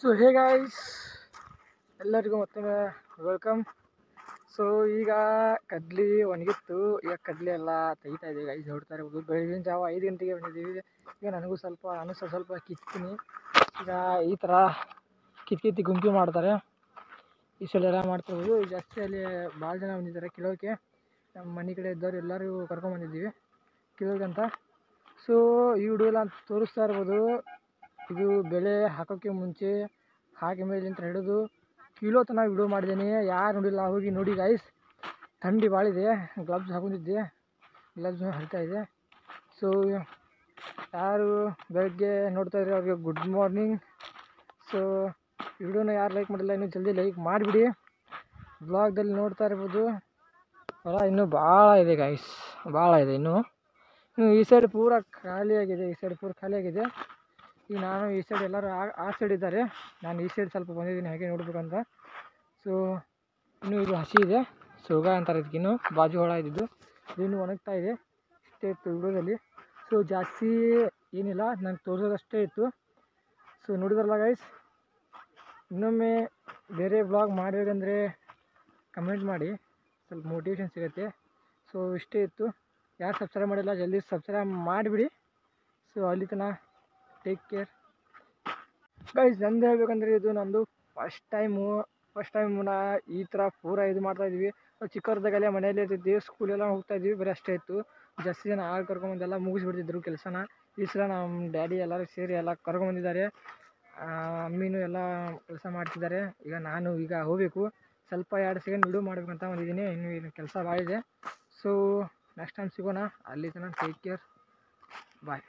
So hey guys, ಎಲ್ಲರಿಗೂ ಮತ್ತೊಮ್ಮೆ welcome. So ಈಗ ಕಡ್ಲಿ ಒಣಗಿತ್ತು, ಈಗ ಕಡ್ಲಿ ಎಲ್ಲ ತೆಗಿತಾ ಇದ್ದೀವಿ ಗೈಸ್. ನೋಡ್ತಾ ಇರ್ಬೋದು, ಬೆಳಗಿನ ಜಾವ 5 ಗಂಟೆಗೆ ಬಂದಿದ್ದೀವಿ. ಈಗ ನಾನು ಸ್ವಲ್ಪ ಕಿತ್ತೀನಿ. ಈಗ ಈ ಥರ ಕಿತ್ತಿ ಗುಂಪಿ ಮಾಡ್ತಾರೆ. ಈ ಸಲ ಎಲ್ಲ ಮಾಡ್ತಿರ್ಬೋದು. ಜಾಸ್ತಿ ಅಲ್ಲಿ ಭಾಳ ಜನ ಬಂದಿದ್ದಾರೆ ಕಿಲೋಕ್ಕೆ. ನಮ್ಮ ಮನೆ ಕಡೆ ಇದ್ದವ್ರು ಎಲ್ಲರೂ ಕರ್ಕೊಂಡ್ಬಂದಿದ್ದೀವಿ ಕಿಲೋಗಂತ. ಸೊ ಈ ವಿಡಿಯೋ ಎಲ್ಲ ತೋರಿಸ್ತಾ ಇರ್ಬೋದು. ಇದು ಬೆಳೆ ಹಾಕೋಕ್ಕೆ ಮುಂಚೆ ಹಾಕಿ ಮೇಲಿಂದ ಹಿಡಿದು ಕಿಲೋ ತನಕ ವಿಡಿಯೋ ಮಾಡಿದ್ದೀನಿ. ಯಾರು ನೋಡಿಲ್ಲ ಹೋಗಿ ನೋಡಿ ಗೈಸ್. ಥಂಡಿ ಭಾಳ ಇದೆ, ಗ್ಲವ್ಸ್ ಹಾಕೊಂಡಿದ್ದೆ, ಗ್ಲವ್ಸ್ ಹರಿತಾ ಇದೆ. ಸೊ ಯಾರು ಬೆಳಗ್ಗೆ ನೋಡ್ತಾ ಇದ್ರೆ ಅವ್ರಿಗೆ ಗುಡ್ ಮಾರ್ನಿಂಗ್. ಸೊ ವಿಡಿಯೋನ ಯಾರು ಲೈಕ್ ಮಾಡಿಲ್ಲ ಇನ್ನೂ ಜಲ್ದಿ ಲೈಕ್ ಮಾಡಿಬಿಡಿ. ಬ್ಲಾಗ್ದಲ್ಲಿ ನೋಡ್ತಾ ಇರ್ಬೋದು ಹೊಲ ಇನ್ನೂ ಭಾಳ ಇದೆ ಗೈಸ್, ಭಾಳ ಇದೆ ಇನ್ನೂ ಈ ಸೈಡ್ ಪೂರ ಖಾಲಿಯಾಗಿದೆ. ಈಗ ನಾನು ಈ ಸೈಡ್ ಎಲ್ಲರೂ ಆ ಸೈಡ್ ಇದ್ದಾರೆ, ನಾನು ಈ ಸೈಡ್ ಸ್ವಲ್ಪ ಬಂದಿದ್ದೀನಿ ಹಾಗೆ ನೋಡ್ಬೇಕಂತ. ಸೊ ಇನ್ನೂ ಇದು ಹಸಿ ಇದೆ, ಸೋಗ ಅಂತಾರೆ ಇದಕ್ಕೆ. ಇನ್ನೂ ಬಾಜು ಹೊಳ ಇದ್ದಿದ್ದು ಇನ್ನೂ ಒಣಗ್ತಾ ಇದೆ. ಇಷ್ಟೇ ಇತ್ತು ವಿಡಿಯೋದಲ್ಲಿ. ಸೊ ಜಾಸ್ತಿ ಏನಿಲ್ಲ, ನಂಗೆ ತೋರಿಸೋದಷ್ಟೇ ಇತ್ತು. ಸೊ ನೋಡಿದ್ರಲ್ಲ ಗೈಸ್, ಇನ್ನೊಮ್ಮೆ ಬೇರೆ ಬ್ಲಾಗ್ ಮಾಡಬೇಕಂದ್ರೆ ಕಮೆಂಟ್ ಮಾಡಿ, ಸ್ವಲ್ಪ ಮೋಟಿವೇಶನ್ ಸಿಗುತ್ತೆ. ಸೊ ಇಷ್ಟೇ ಇತ್ತು. ಯಾರು ಸಬ್ಸ್ಕ್ರೈಬ್ ಮಾಡಿಲ್ಲ ಜಲ್ದಿ ಸಬ್ಸ್ಕ್ರೈಬ್ ಮಾಡಿಬಿಡಿ. ಸೊ ಅಲ್ಲಿ ತನಕ ಟೇಕ್ ಕೇರ್ ಗೈಸ್. ನಂದು ಹೇಳ್ಬೇಕಂದ್ರೆ ಇದು ನಂದು ಫಸ್ಟ್ ಟೈಮು ನಾ ಈ ಥರ ಪೂರ ಇದು ಮಾಡ್ತಾಯಿದ್ವಿ. ಚಿಕ್ಕವ್ರದಾಗಲೇ ಮನೆಯಲ್ಲಿ ಇರ್ತಿದ್ವಿ, ಸ್ಕೂಲೆಲ್ಲ ಹೋಗ್ತಾಯಿದ್ವಿ, ಬರೀ ಅಷ್ಟೇ ಇತ್ತು. ಜಾಸ್ತಿ ಜನ ಆಳು ಕರ್ಕೊಂಬಂದೆಲ್ಲ ಮುಗಿಸ್ಬಿಡ್ತಿದ್ರು ಕೆಲಸನ. ಈ ಸಲ ನಮ್ಮ ಡ್ಯಾಡಿ ಎಲ್ಲರೂ ಸೇರಿ ಎಲ್ಲ ಕರ್ಕೊಂಬಂದಿದ್ದಾರೆ. ಅಮ್ಮಿನೂ ಎಲ್ಲ ಕೆಲಸ ಮಾಡ್ತಿದ್ದಾರೆ. ಈಗ ನಾನು ಹೋಗಬೇಕು, ಸ್ವಲ್ಪ 2 ಸೆಕೆಂಡ್ ವಿಡಿಯೋ ಮಾಡ್ಬೇಕಂತ ಬಂದಿದ್ದೀನಿ. ಇನ್ನೂ ಕೆಲಸ ಭಾಳ ಇದೆ. ಸೊ ನೆಕ್ಸ್ಟ್ ಟೈಮ್ ಸಿಗೋಣ. ಅಲ್ಲಿ ತನಕ ಟೇಕ್ ಕೇರ್, ಬಾಯ್.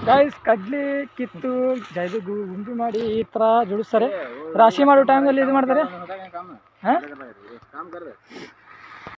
ಗೈಸ್, ಕಡ್ಲಿ ಕಿತ್ತು ಇದು ಗುಂಪಿ ಮಾಡಿ ಈ ಥರ ಜೋಡಿಸ್ತಾರೆ. ರಾಶಿ ಮಾಡೋ ಟೈಮಲ್ಲಿ ಇದು ಮಾಡ್ತಾರೆ. ಹಾಂ